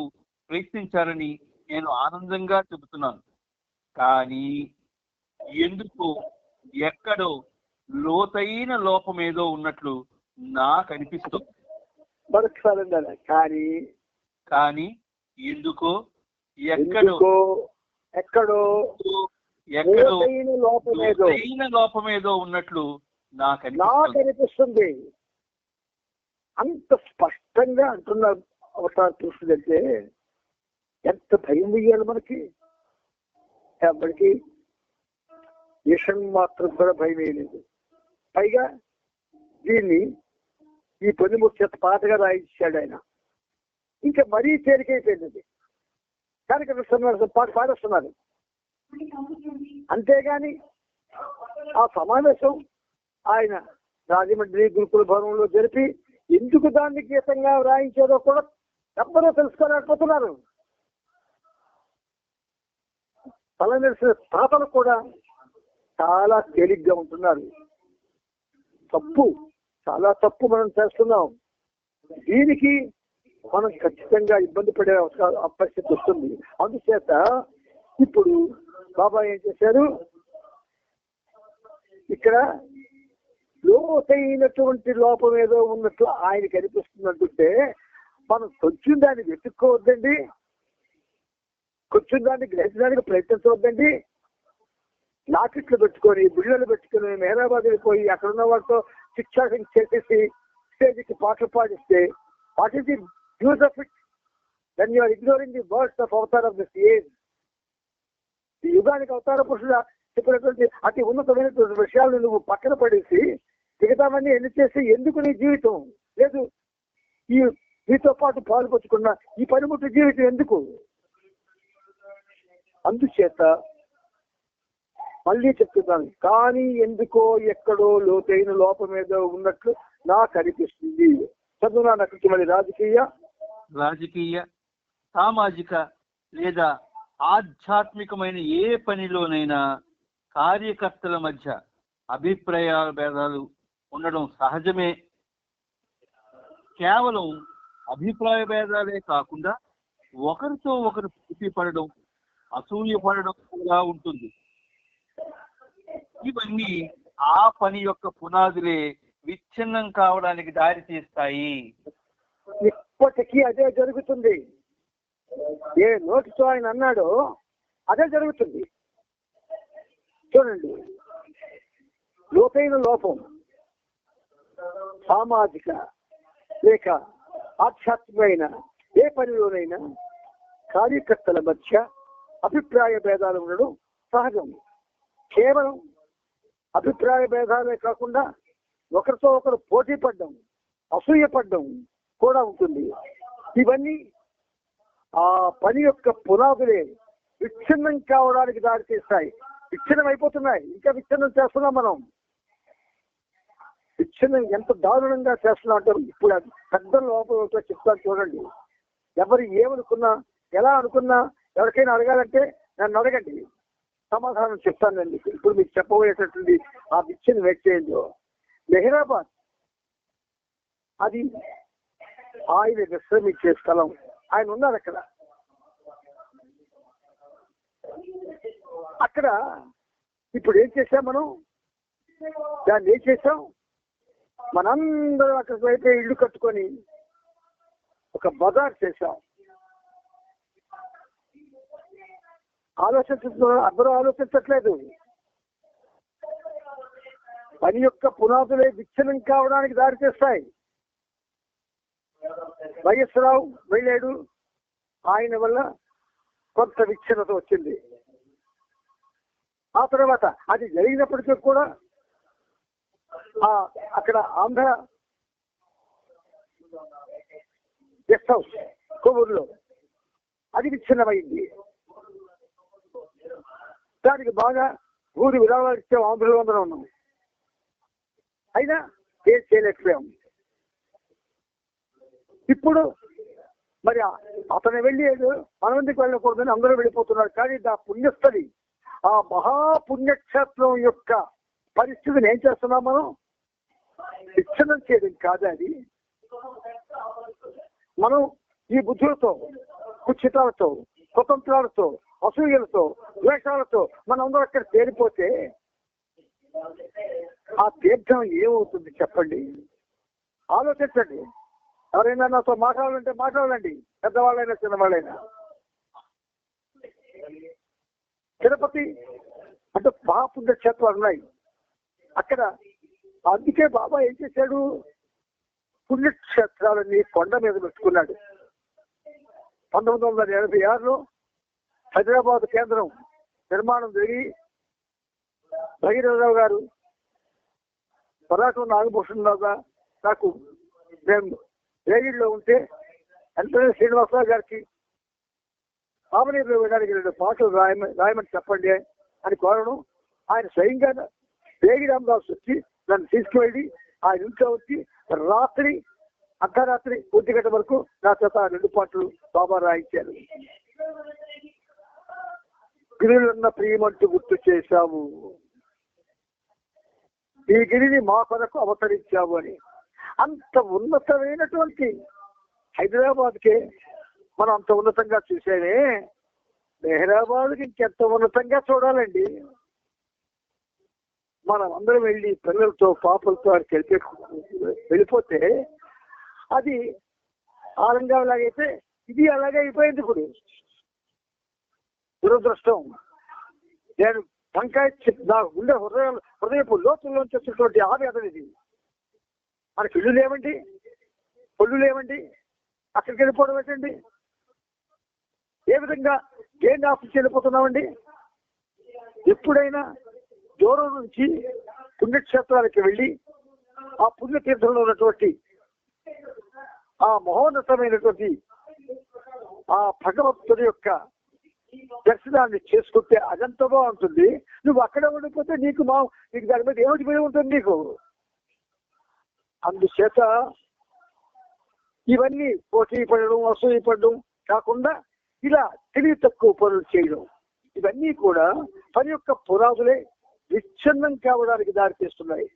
ప్రయత్నించారని నేను ఆనందంగా చెబుతున్నాను. కానీ ఎందుకు ఎక్కడో లోతైన లోపమేదో ఉన్నట్లు నాకు అనిపిస్తుంది. కానీ ఎందుకో ఎక్కడో లోపమేదో ఉన్నట్లు నాకు అనిపిస్తుంది. అంత స్పష్టంగా అంటున్నారు అవతార పురుషుడంటే. ఎంత భయం వేయాలి మనకి. ఎవరికి విషయం మాత్రం కూడా భయం వేయలేదు. పైగా దీన్ని ఈ పొందిమూర్తి చేత పాటగా రాయించాడు ఆయన. ఇంకా మరీ తేలికైపోయింది. కార్యక్రమ పాట పాడేస్తున్నారు. అంతేగాని ఆ సమావేశం ఆయన రాజమండ్రి గురుకుల భవనంలో జరిపి ఎందుకు దాన్ని గీతంగా వ్రాయించారో కూడా ఎవ్వరూ తెలుసుకోలేకపోతున్నారు. తలనెలిసిన తాతలు కూడా చాలా తేలిగ్గా ఉంటున్నారు. చాలా తప్పు మనం చేస్తున్నాం. దీనికి మనం ఖచ్చితంగా ఇబ్బంది పడే పరిస్థితి వస్తుంది. అందుచేత ఇప్పుడు బాబా ఏం చేశారు, ఇక్కడ లోతైనటువంటి లోపం ఏదో ఉన్నట్లు ఆయనకి అనిపిస్తుంది అంటుంటే మనం కొంచెం దాన్ని వెతుక్కోవద్దండి, కొంచెం దాన్ని గ్రహించడానికి ప్రయత్నించవద్దండి. లాకెట్లు పెట్టుకొని, బిళ్ళలు పెట్టుకొని మెహరాబాద్ వెళ్ళిపోయి అక్కడున్న వాళ్ళతో శిక్షాసింగ్ చేసేసి స్టేజ్కి పాటలు పాడిస్తే what is the use of it? Then you are ignoring the words of Avatar of this age. ఈ యుగానికి అవతార పురుషుడు చెప్పినటువంటి అతి ఉన్నతమైనటువంటి విషయాలను నువ్వు పక్కన పడేసి మిగతావన్నీ ఎన్ని చేసి ఎందుకు నీ జీవితం లేదు? ఈ నీతో పాటు పాల్పంచుకున్న ఈ పనిముట్టు జీవితం ఎందుకు? అందుచేత మళ్ళీ చెప్తున్నాను, కానీ ఎందుకో ఎక్కడో లోతైన లోపం ఏదో ఉన్నట్లు నాకు అనిపిస్తుంది. చదువునా నాకు మళ్ళీ రాజకీయ, సామాజిక లేదా ఆధ్యాత్మికమైన ఏ పనిలోనైనా కార్యకర్తల మధ్య అభిప్రాయ భేదాలు ఉండడం సహజమే. కేవలం అభిప్రాయ భేదాలే కాకుండా ఒకరితో ఒకరు పోటీ పడడం, అసూయ పడడం కూడా ఉంటుంది. ఇవన్నీ ఆ పని యొక్క పునాదులే విచ్ఛిన్నం కావడానికి దారి తీస్తాయి. ఇప్పటికీ అదే జరుగుతుంది. ఏ నోటితో ఆయన అన్నాడో అదే జరుగుతుంది. చూడండి, లోతైన లోపం సామాజిక లేక ఆధ్యాత్మికమైన ఏ పనిలోనైనా కార్యకర్తల మధ్య అభిప్రాయ భేదాలు ఉండడం సహజం. కేవలం అభిప్రాయ భేదాలే కాకుండా ఒకరితో ఒకరు పోటీ పడ్డం, అసూయపడడం కూడా ఉంటుంది. ఇవన్నీ ఆ పని యొక్క పునాదులే విచ్ఛిన్నం కావడానికి దారి తీస్తాయి. విచ్ఛిన్నం అయిపోతున్నాయి, ఇంకా విచ్ఛిన్నం చేస్తున్నాం మనం. విచ్ఛిన్నం ఎంత దారుణంగా చేస్తున్నాం అంటే ఇప్పుడు పెద్ద లోపల చెప్తాను చూడండి. ఎవరు ఏమనుకున్నా, ఎలా అనుకున్నా, ఎవరికైనా అడగాలంటే నన్ను అడగండి, సమాధానం చెప్తానండి. ఇప్పుడు మీకు చెప్పబోయేటటువంటి ఆ విచ్ఛిన్నం వ్యక్తి మెహరాబాద్ అది ఆయన విశ్రమించే స్థలం. ఆయన ఉన్నారు అక్కడ. అక్కడ ఇప్పుడు ఏం చేసాం మనం? దాన్ని ఏం చేసాం? మనందరం అక్కడికి అయితే ఇల్లు కట్టుకొని ఒక బజార్ చేశాం. అందరూ ఆలోచించట్లేదు. పని యొక్క పునాదులే విచ్ఛిన్నం కావడానికి దారి చేస్తాయి. వైఎస్రావు వెళ్ళాడు, ఆయన వల్ల కొంత విచ్ఛిన్నత వచ్చింది. ఆ తర్వాత అది జరిగినప్పటికీ కూడా అక్కడ ఆంధ్ర గెస్ట్ హౌస్ కొవ్వూరులో అది విచ్ఛిన్నమైంది. దానికి బాగా ఊరి విరాళాలు ఇచ్చే ఆంధ్రలో అందరం ఉన్నాం. అయినా ఏం చేయలేకపోయాం. ఇప్పుడు మరి అతను వెళ్ళాడు, మన ఎందుకు వెళ్ళకూడదని అందరూ వెళ్ళిపోతున్నారు. కానీ ఆ పుణ్యస్థలి, ఆ మహాపుణ్యక్షేత్రం యొక్క పరిస్థితిని ఏం చేస్తున్నాం మనం? విచ్ఛిన్నం చేయడం కాదు. అది మనం ఈ బుద్ధులతో, కుచితాలతో, స్వతంత్రాలతో, అసూయలతో, ద్వేషాలతో మనం అందరూ అక్కడ చేరిపోతే ఆ తీర్థం ఏమవుతుంది చెప్పండి? ఆలోచించండి. ఎవరైనా నాతో మాట్లాడాలంటే మాట్లాడండి, పెద్దవాళ్ళైనా చిన్నవాళ్ళైనా. తిరుపతి అంటే మహాపుణ్యక్షేత్రాలు ఉన్నాయి అక్కడ. అందుకే బాబా ఏం చేశాడు? పుణ్యక్షేత్రాలని కొండ మీద పెట్టుకున్నాడు. 1986లో హైదరాబాద్ కేంద్రం నిర్మాణం జరిగి భగీరథరావు గారు, పరాటం నాగభూషణరావు గారు నాకు మేము రేగిడిలో ఉంటే వెంటనే శ్రీనివాసరావు గారికి ఆమనీరులో వెళ్ళడానికి 2 పాటలు రాయమని చెప్పండి అని కోరడం. ఆయన స్వయంగా రేగి రామదాసు వచ్చి నన్ను తీసుకువెళ్ళి ఆయన ఇంట్లో వచ్చి రాత్రి అర్ధరాత్రి 1 గంట వరకు నా చేత 2 పాటలు బాబా రాయించారు. గిరిలున్న ప్రియమంటూ గుర్తు చేశావు, ఈ గిరిని మా కొరకు అవతరించావు అని. అంత ఉన్నతమైనటువంటి హైదరాబాద్కే మనం అంత ఉన్నతంగా చూసేనే, మెహరాబాద్కి ఇంకెంత ఉన్నతంగా చూడాలండి. మనం అందరం వెళ్ళి పిల్లలతో పాపలతో వెళ్ళిపోతే అది ఆరంగం లాగైతే ఇది అలాగే అయిపోయింది. ఇప్పుడు దురదృష్టం. నేను టంకాయ నాకు ఉండే హృదయపు లోతుల్లోంచి వచ్చినటువంటి ఆవేదన ఇది. మనకి ఇల్లు లేవండి, పొల్లు లేవండి, అక్కడికి వెళ్ళిపోవడం ఏంటండి? ఏ విధంగా గేమ్ ఆఫీస్కి వెళ్ళిపోతున్నామండి? ఎప్పుడైనా దూరం నుంచి పుణ్యక్షేత్రాలకి వెళ్ళి ఆ పుణ్యతీర్థంలో ఉన్నటువంటి ఆ మహోన్నతమైనటువంటి ఆ భగవంతుడి యొక్క దర్శనాన్ని చేసుకుంటే అదంతా బాగుంటుంది. నువ్వు అక్కడ ఉండిపోతే నీకు దాని మీద ఏమిటి మీద ఉంటుంది నీకు? అందుచేత ఇవన్నీ పోటీ పడడం, అసూయ పడడం కాకుండా ఇలా తెలివి తక్కువ పనులు చేయడం, ఇవన్నీ కూడా పని యొక్క పునాదులే విచ్ఛిన్నం కావడానికి దారితీస్తున్నాయి.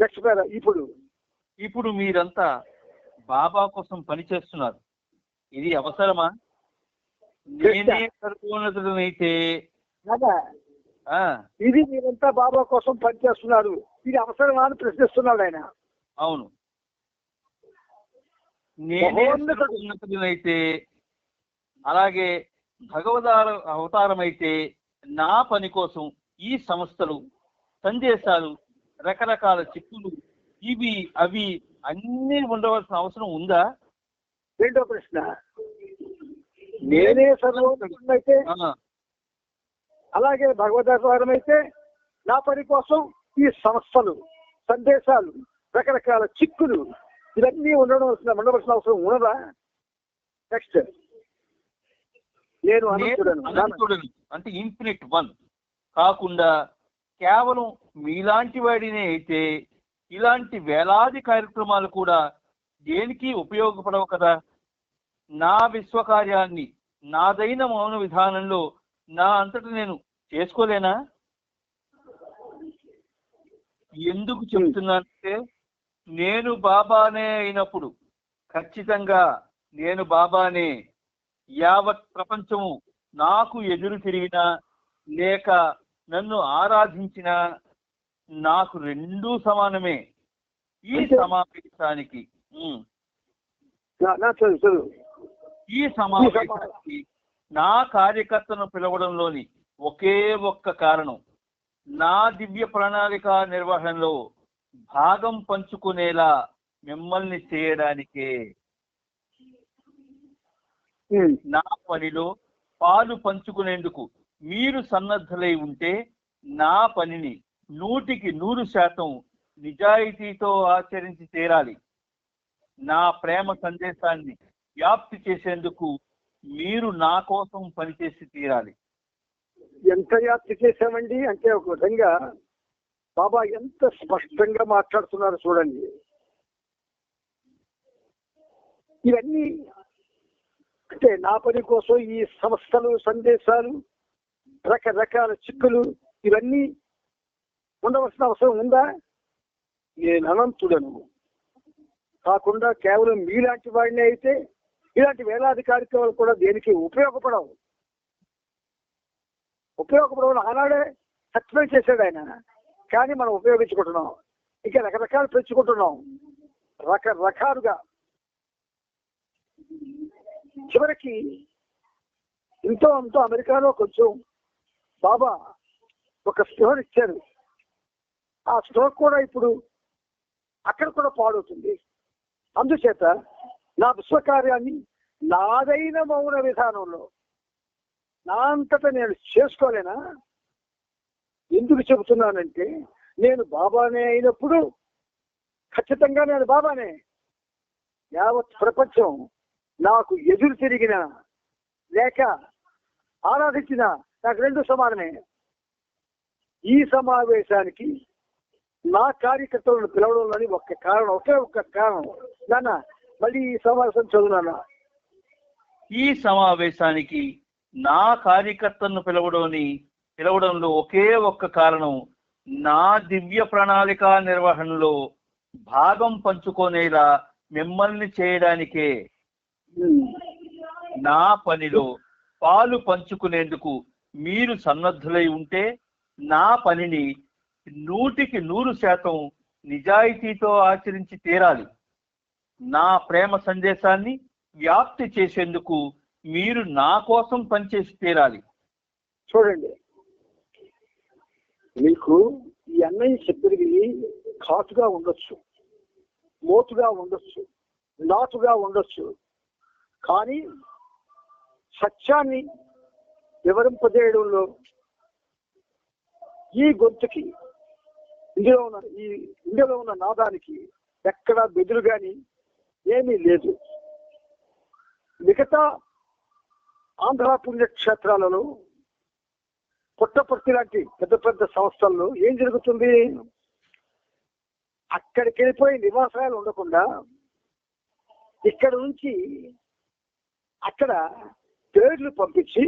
నెక్స్ట్ పేర. ఇప్పుడు మీరంతా బాబా కోసం పని చేస్తున్నారు. ఇది అవసరమా? నేనే సర్వోన్నతుడనైతే ఇది మీరంతా బాబా కోసం పనిచేస్తున్నారు, ఇది అవసరమా అని ప్రశ్నిస్తున్నాడు ఆయన. అవును, నేనే సర్వోన్నతుడనైతే, అలాగే అవతారం అయితే నా పని కోసం ఈ సంస్థలు, సందేశాలు, రకరకాల చిక్కులు, ఇవి అవి అన్ని ఉండవలసిన అవసరం ఉందా? రెండో ప్రశ్న, నేనే సర్వోన్నతుడైతే అలాగే భగవద్వారం అయితే నా పని కోసం ఈ సంస్థలు, సందేశాలు, రకరకాల చిక్కులు ఇవన్నీ ఉండవలసిన అవసరం ఉన్నదా? నెక్స్ట్ నేను అనంతుడను అంటే ఇన్ఫినిట్ వన్ కాకుండా కేవలం మీలాంటి వాడినే అయితే ఇలాంటి వేలాది కార్యక్రమాలు కూడా దేనికి ఉపయోగపడవు కదా. నా విశ్వకార్యాన్ని నాదైన మౌన విధానంలో నా అంతటా నేను చేసుకోలేనా? ఎందుకు చెప్తున్నానంటే నేను బాబానే అయినప్పుడు ఖచ్చితంగా నేను బాబానే. యావత్ ప్రపంచము నాకు ఎదురు తిరిగినా లేక నన్ను ఆరాధించినా నాకు రెండూ సమానమే. ఈ సమావేశానికి నా కార్యకర్తను పిలవడంలోని ఒకే ఒక్క కారణం నా దివ్య ప్రణాళిక నిర్వహణలో భాగం పంచుకునేలా మిమ్మల్ని చేయడానికే. నా పనిలో పాలు పంచుకునేందుకు మీరు సన్నద్ధులై ఉంటే నా పనిని 100% నిజాయితీతో ఆచరించి తీరాలి. నా ప్రేమ సందేశాన్ని వ్యాప్తి చేసేందుకు మీరు నా కోసం పనిచేసి తీరాలి. ఎంత వ్యాప్తి చేశామండి అంటే ఒక విధంగా బాబా ఎంత స్పష్టంగా మాట్లాడుతున్నారు చూడండి. ఇవన్నీ అంటే నా పని కోసం ఈ సంస్థలు, సందేశాలు, రకరకాల చిక్కులు ఇవన్నీ ఉండవలసిన అవసరం ఉందా? నేను అనంతుడను కాకుండా కేవలం మీలాంటి వాడిని అయితే ఇలాంటి వేలాది కార్యక్రమాలు కూడా దేనికి ఉపయోగపడవు. ఆనాడే సత్యం చేశాడు ఆయన, కానీ మనం ఉపయోగించుకుంటున్నాం. ఇంకా రకరకాలు పెంచుకుంటున్నాం రకరకాలుగా. చివరికి ఎంతో అమెరికాలో కొంచెం బాబా ఒక స్టోర్ ఇచ్చారు. ఆ స్టోర్ కూడా ఇప్పుడు అక్కడ కూడా పాడవుతుంది. అందుచేత నా విశ్వకార్యాన్ని నాదైన మౌన విధానంలో నా అంతటా నేను చేసుకోలేనా? ఎందుకు చెబుతున్నానంటే నేను బాబానే అయినప్పుడు ఖచ్చితంగా నేను బాబానే. యావత్ ప్రపంచం నాకు ఎదురు తిరిగిన లేక ఆరాధించిన నాకు రెండు సమానమే. ఈ సమావేశానికి నా కార్యకర్తలను పిలవడంలోని ఒకే ఒక్క కారణం. నాన్న మళ్ళీ ఈ సమావేశం చదువునా? ఈ సమావేశానికి నా కార్యకర్తలను పిలవడంలో ఒకే ఒక్క కారణం నా దివ్య ప్రణాళిక నిర్వహణలో భాగం పంచుకునేలా మిమ్మల్ని చేయడానికే. నా పనిలో పాలు పంచుకునేందుకు మీరు సన్నద్ధులై ఉంటే నా పనిని 100% నిజాయితీతో ఆచరించి తీరాలి. నా ప్రేమ సందేశాన్ని వ్యాప్తి చేసేందుకు మీరు నా కోసం పనిచేసి తీరాలి. చూడండి, మీకు ఈ అన్నయ్య చెప్పినవి ఘాటుగా ఉండొచ్చు, మోతుగా ఉండొచ్చు, నాటుగా ఉండొచ్చు, కానీ సత్యాన్ని వివరింపజేయడంలో ఈ గొంతుకి ఇందులో ఉన్న నాదానికి ఎక్కడా బెదురు కానీ ఏమీ లేదు. మిగతా ఆంధ్ర పుణ్యక్షేత్రాలలో పుట్టపర్తి లాంటి పెద్ద పెద్ద సంస్థల్లో ఏం జరుగుతుంది? అక్కడికి వెళ్ళిపోయి నివాసాలు ఉండకుండా ఇక్కడ నుంచి అక్కడ పేర్లు పంపించి